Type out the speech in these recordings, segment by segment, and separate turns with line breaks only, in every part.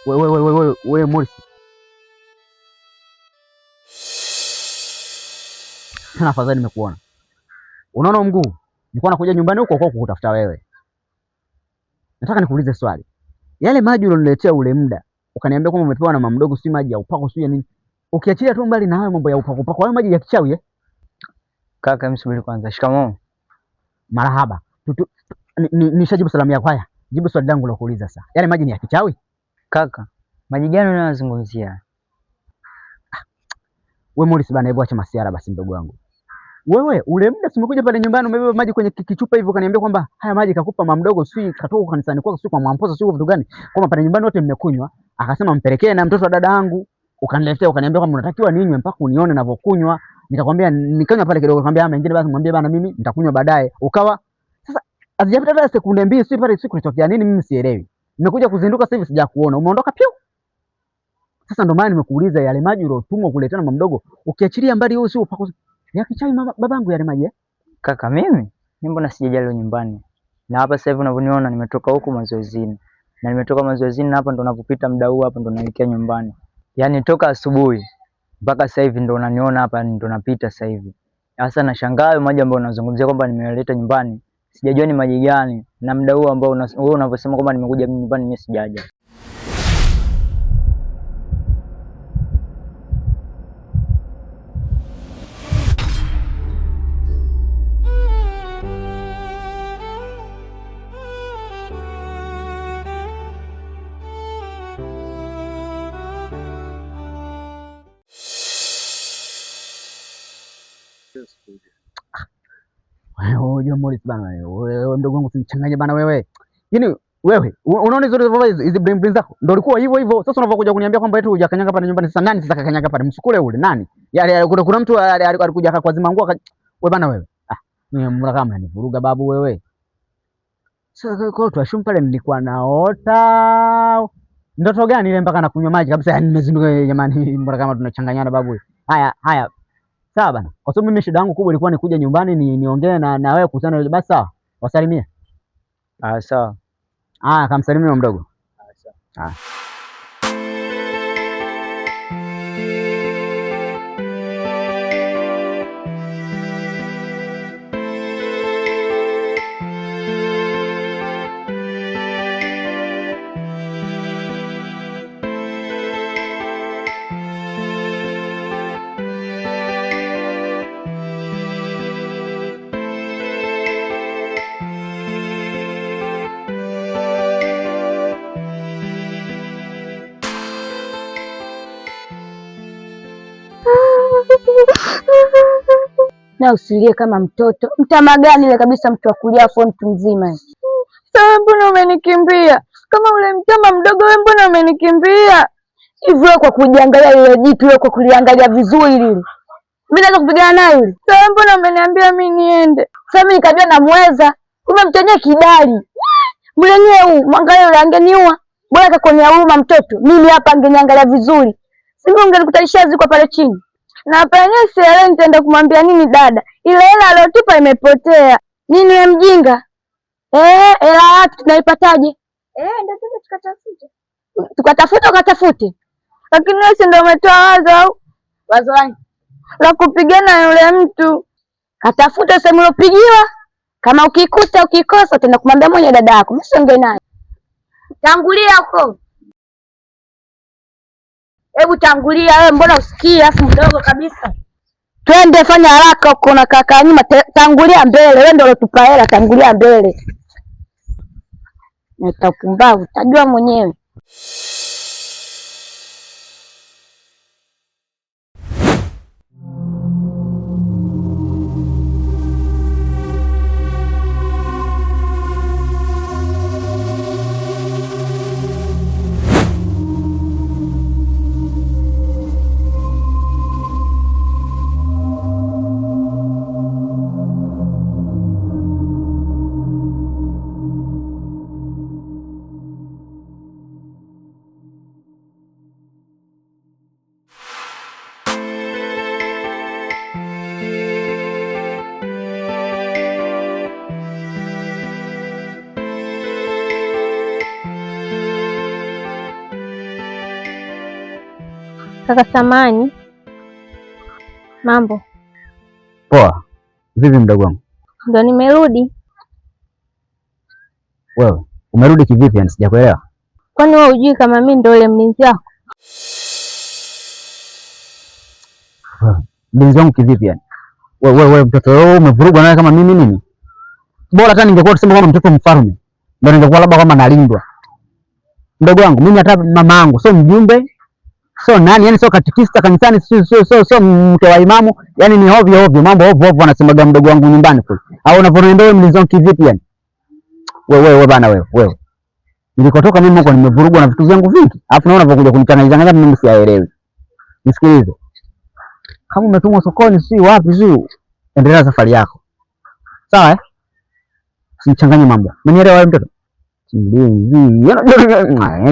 Wewe Morris. Sana afadhali nimekuona. Unaona mguu? Nilikuwa nakuja nyumbani huko kwa kukutafuta wewe. Nataka nikuulize swali. Yale maji ulioniletea ule muda, ukaniambia kwamba umepewa na mama mdogo, si maji ya upako, si nini? Ukiachilia tu mbali na hayo mambo ya upako, hayo maji ya kichawi
Kaka, msubiri kwanza. Shikamoo.
Marahaba. Nishajibu salamu yako. Haya, jibu swali langu la kuuliza sasa. Yale maji ni ya kichawi?
Kaka, maji gani unayozungumzia?
Wewe Morris bana, hebu acha masiara basi mdogo wangu. Wewe ule muda umekuja pale nyumbani umebeba maji kwenye kichupa hivyo, kaniambia kwamba haya maji kakupa mama mdogo, si katoka kanisani kwako, si kwa Mwamposa, si vitu gani? Kwamba pale nyumbani wote mmekunywa, akasema mpelekee na mtoto wa dada yangu. Ukaniletea ukaniambia kwamba unatakiwa ninywe mpaka unione ninavyokunywa. Nikakwambia nikanywa pale kidogo, nikamwambia mengine basi mwambie bana mimi nitakunywa baadaye. Ukawa sasa hazijapita hata sekunde mbili, si pale siku nitokea nini mimi sielewi. Nimekuja kuzinduka sasa hivi sijakuona. Umeondoka piu. Sasa ndo maana nimekuuliza yale maji uliotumwa kuletea na mama mdogo, ukiachilia mbali huo si upako ya kichawi babangu yale maji
Kaka, mimi mbona sijajali nyumbani. Na hapa sasa hivi unavyoniona nimetoka huko mazoezini. Na nimetoka mazoezini na hapa ndo ninapopita muda huu hapa ndo naelekea nyumbani. Yaani toka asubuhi mpaka sasa hivi ndo unaniona hapa ndo napita sasa hivi. Sasa nashangaa maji ambayo unazungumzia kwamba nimeleta nyumbani. Sijajua ni maji gani na muda huu ambao wewe unavyosema kwamba nimekuja nyumbani mimi sijaja.
Wewe Morris bana, wewe mdogo wangu usinichanganye bana wewe. Yaani wewe unaona hizo brain zako ndio ulikuwa hivyo hivyo. Sasa unapokuja kuniambia kwamba eti hujakanyaga pale nyumbani, sasa nani sasa kakanyaga pale? Msukule ule nani? Yale kuna mtu alikuja akakwazima nguo wewe bana wewe. Mimi mbona kama unanivuruga babu wewe. Sasa kwa tuashum pale nilikuwa naota. Ndoto gani ile mpaka nakunywa maji kabisa, yani nimezinduka jamani, mbona kama tunachanganyana babu. Haya. Sawa bana. Kwa sababu mimi shida yangu kubwa ilikuwa nikuja nyumbani niongee na wewe kuhusiana na basi. Sawa. Wasalimie.
Sawa.
Kamsalimie mdogo. Sawa.
Na usilie kama mtoto. Mtama gani ile kabisa, mtu wa kulia afu mtu mzima. Sasa mbona umenikimbia? Kama ule mtama mdogo wewe mbona umenikimbia? Hivyo kwa kujiangalia ile jitu wewe, kwa kuliangalia vizuri lile. Mimi naweza kupigana naye yule. Sasa mbona umeniambia mimi niende? Sasa mimi nikajua namweza. Kumbe mtenye kidali. Mlenyewe huu, mwangalie yule angeniua. Bora akakonea huruma mtoto. Mimi hapa angeniangalia vizuri. Sisi ungenikutanisha ziko pale chini. Na penye sielewi nitaenda kumwambia nini dada. Ile hela aliyotupa imepotea. Nini wewe mjinga? Hela yake tunaipataje? Ndio tukatafute. Ukatafute. Lakini wewe si ndio umetoa wazo au? Wazo gani? La kupigana na yule mtu. Katafuta sehemu ulopigiwa. Kama ukikuta ukikosa utaenda kumwambia mwenye dada yako. Mimi siongee naye. Tangulia huko. Hebu tangulia wewe, mbona usikii afu mdogo kabisa? Twende, fanya haraka huko na kaka nyuma, tangulia mbele, wewe ndio ulotupa hela, tangulia mbele. Nitakumbao, utajua mwenyewe. Kaka samani. Mambo.
Poa. Vipi mdogo wangu?
Ndio nimerudi.
Wewe, umerudi kivipi yani sijakuelewa?
Kwani wewe hujui kama mimi ndio yule mlinzi wako?
Mlinzi wangu kivipi yani? Wewe mtoto wewe umevurugwa naye kama mimi nini? Bora hata ningekuwa tuseme kama mtoto mfalme. Ndio ningekuwa labda kama nalindwa. Mdogo wangu, mimi hata mama yangu sio mjumbe. Sio nani, yani sio katikista kanisani, sio mke wa imamu, yani ni ovyo ovyo, mambo ovyo ovyo anasemaga mdogo wangu nyumbani kule. Au unavyoniambia wewe mlinzi wangu kivipi yani? Wewe bana wewe. Nilikotoka mimi huko nimevurugwa na vitu vyangu vingi. Alafu naona unapokuja kunichanganya mimi siyaelewi. Nisikilize. Kama umetumwa sokoni si wapi si, endelea safari yako. Sawa eh? Usichanganye mambo. Umenielewa wewe mtoto?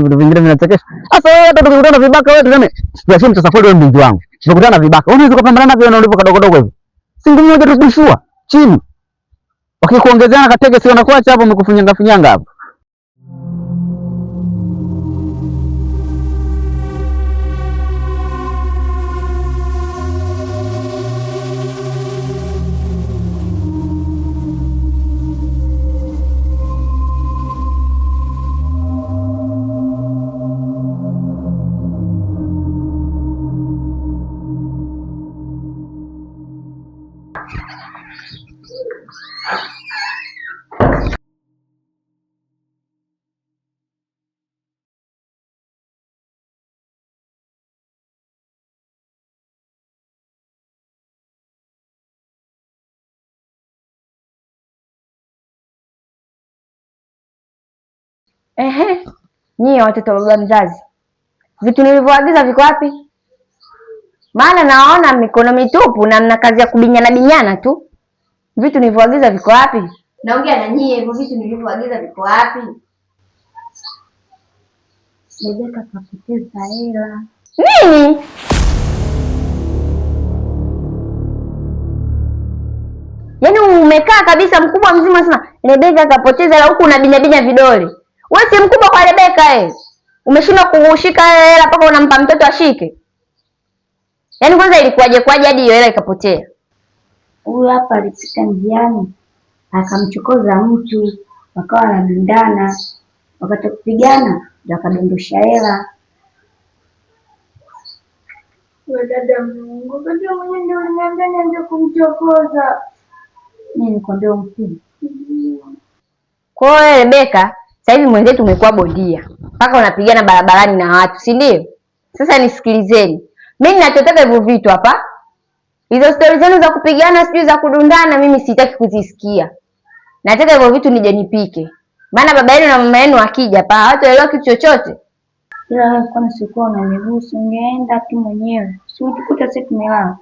Vitu vingine vinachekesha. Sasa wewe hata tukikutana vibaka wewe tuseme, tuachie mtasafari wewe mlinzi wangu. Tukikutana vibaka, unaweza kupambana navyo na ulipo kadogo dogo hivi. Si ngumu moja tukushua chini. Wakikuongezeana katege si wanakuacha hapo umekufunyanga funyanga hapo.
Nyie watoto wa baba mzazi, vitu nilivyoagiza viko wapi? Maana naona mikono mitupu na mna kazi ya kubinyana tu. Vitu nilivyoagiza viko wapi? Naongea na nyie, hivyo vitu nilivyoagiza viko wapi? Rebeka kapoteza hela. Nini? Yaani umekaa kabisa mkubwa mzima sana. Rebeka kapoteza hela huku unabinya vidole. Wewe si mkubwa kwa Rebeka eh. Umeshindwa kushika hela mpaka unampa mtoto ashike. Yaani kwanza ilikuwaje hadi hiyo hela ikapotea?
Huyu hapa alipita njiani akamchokoza mtu, wakawa wanabindana, wakati kupigana ndio akadondosha hela. Wewe dada Mungu, ndio mwenyewe ndio uliniambia nianze kumchokoza. Mimi nikwambia umpige.
Kwa hiyo Rebeka, sasa hivi mwenzetu umekuwa bondia. Mpaka unapigana barabarani na watu, si ndio? Sasa nisikilizeni. Mimi ninachotaka hivyo vitu hapa. Hizo stori zenu za kupigana sijui za kudundana mimi sitaki kuzisikia. Nataka hivyo vitu nije nipike. Maana baba yenu na mama yenu akija hapa hawataelewa kitu chochote.
Ila wewe kwani sikuwa unaniruhusu ungeenda tu mwenyewe. Si ukikuta sisi tumelala.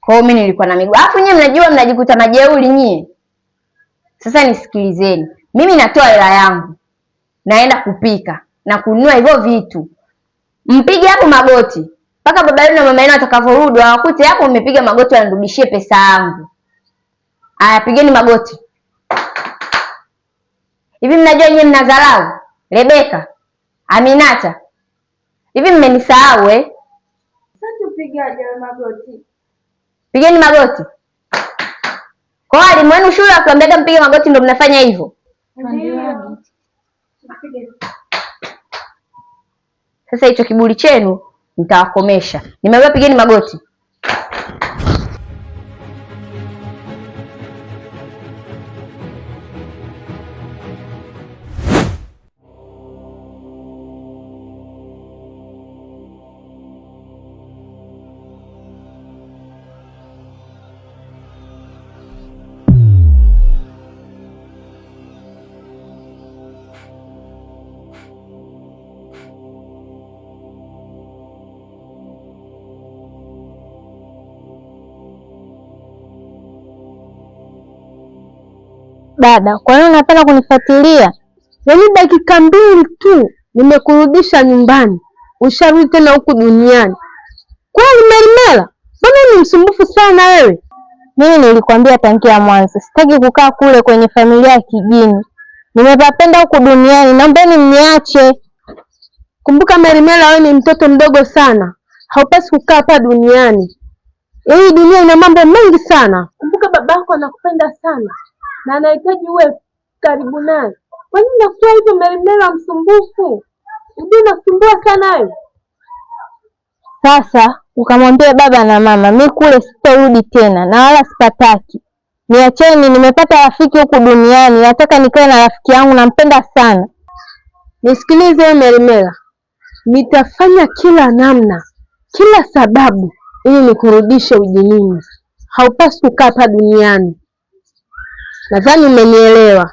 Kwa hiyo mimi nilikuwa na miguu. Alafu nyie mnajua mnajikuta majeuri nyie. Sasa nisikilizeni. Mimi natoa hela yangu. Naenda kupika na kununua hivyo vitu. Mpige hapo magoti. Mpaka baba yenu na mama yenu atakavyorudi wakute hapo mmepiga magoti wanirudishie pesa yangu. Aya, pigeni magoti. Hivi mnajua nyinyi mnadharau? Rebeka, Aminata. Hivi mmenisahau eh?
Sasa tupigaje magoti?
Pigeni magoti. Kwa walimu wenu shule wakiambiaga mpige magoti ndio mnafanya hivyo?
Ndio.
Sasa hicho kiburi chenu nitawakomesha. Nimeambia pigeni magoti.
Dada, kwa nini unapenda kunifuatilia? Yaani dakika 2 tu nimekurudisha nyumbani, usharudi tena huku duniani. Kwani Merimela, mbona ni msumbufu sana wewe?
Mimi nilikwambia tangia mwanzo, sitaki kukaa kule kwenye familia ya kijini. Nimepapenda huku duniani, naombeni mniache.
Kumbuka Merimela, wewe ni mtoto mdogo sana, haupasi kukaa hapa duniani. Hii dunia ina mambo mengi sana. Kumbuka babako anakupenda sana na anahitaji uwe karibu naye. Kwa nini unakuwa hivyo Merimela msumbufu? Unajua unasumbua sana wewe. Sasa ukamwambia baba na mama, mimi kule sitarudi tena na wala sipataki. Niacheni, nimepata rafiki huku duniani, nataka nikae na rafiki yangu, nampenda sana. Nisikilize Merimela, nitafanya kila namna, kila sababu ili nikurudishe ujinini. Haupaswi kukaa hapa duniani. Nadhani umenielewa.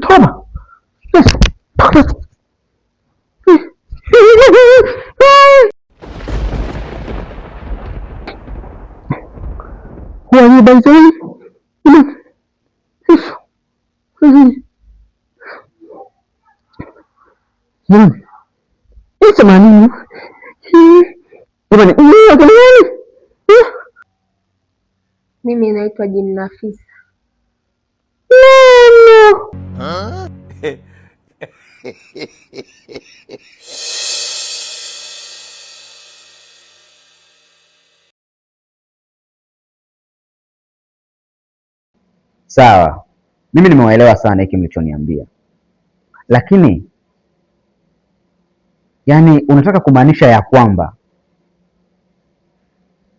Toba. Wani baizoni. Isa manini?
Mimi naitwa Jini Nafisa.
Sawa, mimi nimewaelewa sana hiki mlichoniambia, lakini yani unataka kumaanisha ya kwamba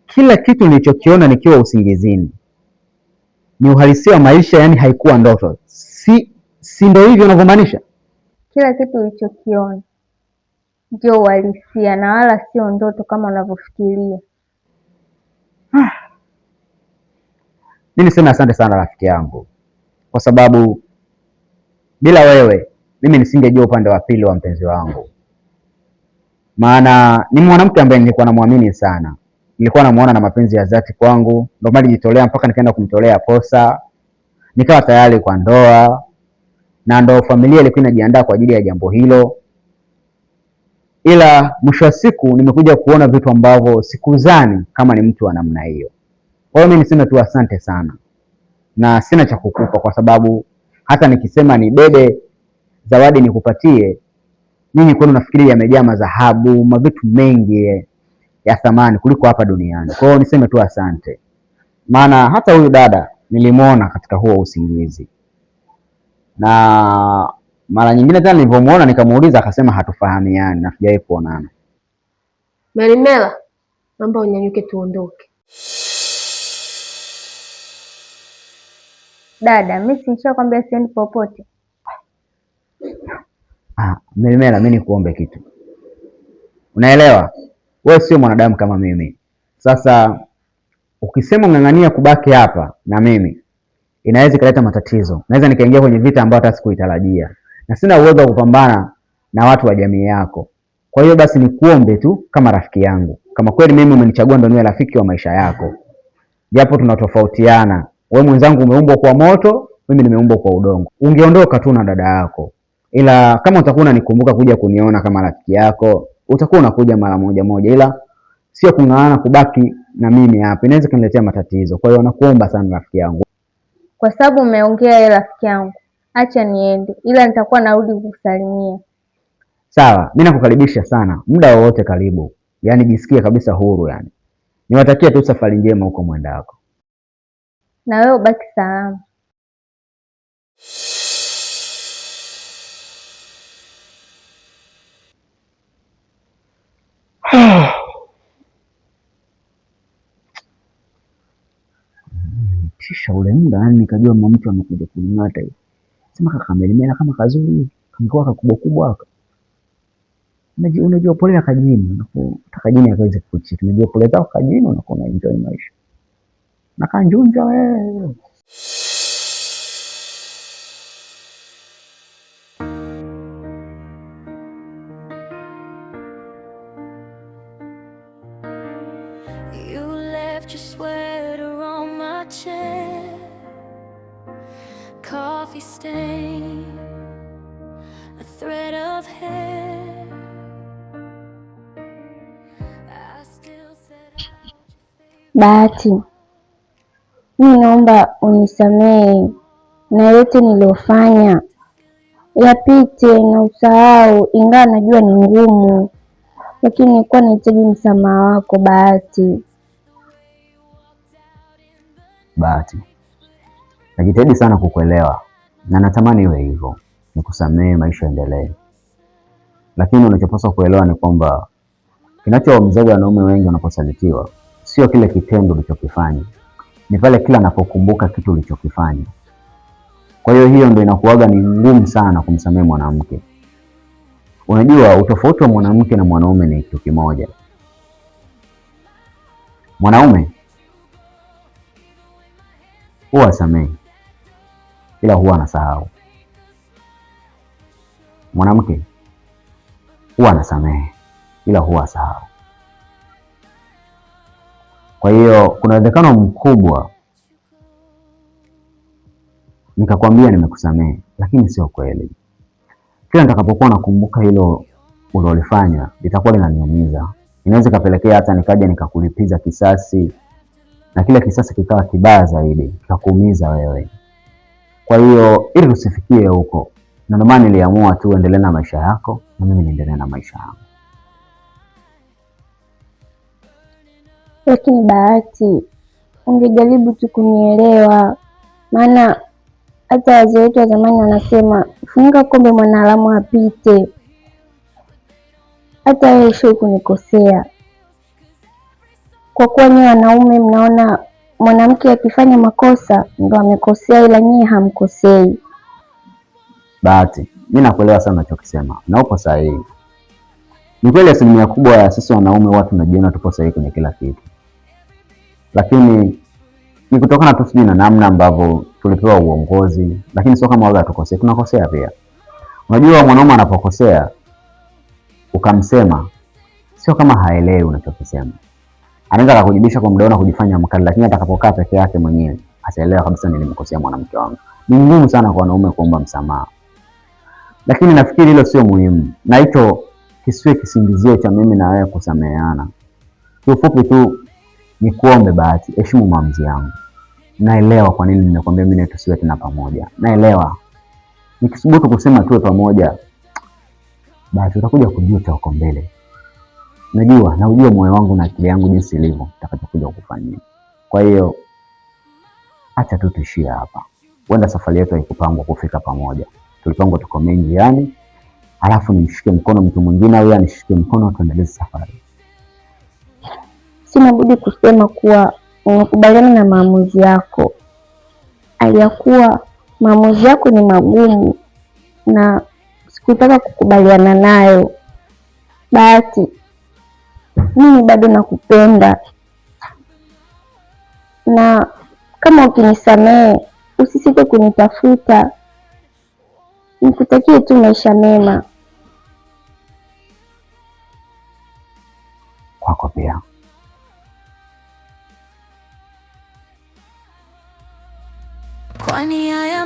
kila kitu nilichokiona nikiwa usingizini ni uhalisia wa maisha, yani haikuwa ndoto? Si ndio hivyo unavyomaanisha?
Kila kitu ulichokiona ndio uhalisia na wala sio ndoto kama unavyofikiria.
Mimi niseme asante sana rafiki yangu, kwa sababu bila wewe mimi nisingejua upande wa pili wa mpenzi wangu, maana ni mwanamke ambaye nilikuwa namwamini sana, nilikuwa namuona na mapenzi ya dhati kwangu, ndio maana nilijitolea mpaka nikaenda kumtolea posa, nikawa tayari kwa ndoa, na ndio familia ilikuwa inajiandaa kwa ajili ya jambo hilo. Ila mwisho wa siku nimekuja kuona vitu ambavyo sikuzani kama ni mtu wa namna hiyo. Kwa hiyo mimi niseme tu asante sana, na sina cha kukupa, kwa sababu hata nikisema ni bebe zawadi nikupatie, mimi kwenu nafikiri yamejaa madhahabu, mavitu mengi ya thamani kuliko hapa duniani. Kwa hiyo niseme tu asante, maana hata huyu dada nilimwona katika huo usingizi, na mara nyingine tena nilipomuona nikamuuliza, akasema hatufahamiani na sijawahi kuonana.
Merimela, naomba unyanyuke tuondoke.
Dada, mimi nishakwambia siendi popote.
Merimela, mimi nikuombe kitu, unaelewa wewe sio mwanadamu kama mimi. Sasa ukisema ung'ang'ania kubaki hapa na mimi, inaweza ikaleta matatizo, naweza nikaingia kwenye vita ambayo hata sikuitarajia, na sina uwezo wa kupambana na watu wa jamii yako. Kwa hiyo basi nikuombe tu kama rafiki yangu, kama kweli mimi umenichagua ndio niwe rafiki wa maisha yako, japo tunatofautiana, wewe mwenzangu umeumbwa kwa moto, mimi nimeumbwa kwa udongo, ungeondoka tu na dada yako. Ila kama utakuwa unanikumbuka kuja kuniona kama rafiki yako, utakuwa unakuja mara moja moja, ila sio kung'ang'ana kubaki na mimi hapa, inaweza kuniletea matatizo. Kwa hiyo nakuomba sana rafiki yangu.
Kwa sababu umeongea yeye rafiki yangu, acha niende, ila nitakuwa narudi kukusalimia.
Sawa, mimi nakukaribisha sana, muda wowote karibu, yaani jisikie kabisa huru yani. Niwatakia tu safari njema huko mwendako.
Na wewe ubaki salama.
Kisha ule muda yani nikajua mama mtu amekuja kuning'ata hivi. Sema kakamelemela kama kazuri, kangekuwa kakubwa kubwa haka. Unajua pole kajini, kajini akaweza kukuchiti. Unajua pole zako kajini unakuwa unaenjoy maisha. Na kanjunja wewe.
You left your sweater on my chair, coffee stain, a thread of hair. I still said
Bahati, mimi naomba unisamehe na yote niliyofanya yapite na usahau, ingawa najua ni ngumu, lakini nilikuwa nahitaji msamaha wako Bahati.
Bahati, najitahidi sana kukuelewa na natamani iwe hivyo, nikusamehe, maisha endelee. Lakini unachopaswa kuelewa ni kwamba kinachowaumizaga wanaume wengi wanaposalitiwa sio kile kitendo ulichokifanya, ni pale kila anapokumbuka kitu ulichokifanya. Kwa hiyo ndio inakuwaga ni ngumu sana kumsamehe mwanamke. Unajua utofauti wa mwanamke na mwanaume ni kitu kimoja. Mwanaume huwa samehe ila huwa anasahau. Mwanamke huwa anasamehe ila huwa asahau. Kwa hiyo kuna uwezekano mkubwa nikakwambia nimekusamehe, lakini sio kweli. Kila nitakapokuwa nakumbuka hilo ulilofanya litakuwa linaniumiza. Inaweza kapelekea hata nikaja nikakulipiza kisasi, na kile kisasi kikawa kibaya zaidi, kikakuumiza wewe. Kwa hiyo ili usifikie huko, na ndio maana niliamua tu endelee na maisha yako na mimi niendelee na maisha yangu.
Lakini Bahati, ungejaribu tu kunielewa, maana hata wazee wetu wa zamani wanasema funga kombe mwanadamu apite. Hata wewe sio kunikosea. Kwa kuwa nyinyi wanaume mnaona mwanamke akifanya makosa ndo amekosea, ila nyinyi hamkosei.
Bahati, mimi nakuelewa sana unachokisema na upo sahihi. Ni kweli asilimia kubwa ya sisi wanaume watu tunajiona tupo sahihi kwenye kila kitu. Lakini ni kutokana tu sijui na namna ambavyo tulipewa uongozi, lakini sio kama waga tukosea, tunakosea pia. Unajua mwanaume anapokosea ukamsema, sio kama haelewi unachokisema. Anaweza kukujibisha kwa muda na kujifanya mkali, lakini atakapokaa peke yake mwenyewe ataelewa kabisa nilimkosea mwanamke wangu. Ni ngumu sana kwa wanaume kuomba msamaha. Lakini nafikiri hilo sio muhimu. Na hicho kisiwe kisingizio cha mimi na wewe kusameheana. Kiufupi tu ni kuombe Bahati, heshimu maamuzi yangu. Naelewa kwa nini nimekwambia mimi tusiwe tena pamoja. Naelewa. Nikisubutu kusema tuwe pamoja, Bahati utakuja kujuta huko mbele. Najua, na ujue moyo wangu na akili yangu jinsi ilivyo nitakapokuja kukufanyia. Kwa hiyo acha tu tuishie hapa. Wenda safari yetu haikupangwa kufika pamoja. Tulipangwa tuko mengi yani, alafu nimshike mkono mtu mwingine au anishike mkono tuendelee safari.
Sina budi kusema kuwa unakubaliana na maamuzi yako. Aliyakuwa maamuzi yako ni magumu na sikutaka kukubaliana nayo. Bahati, mimi bado nakupenda. Na kama ukinisamehe, usisite kunitafuta. Nikutakie tu maisha mema.
Kwako pia.
kwani haya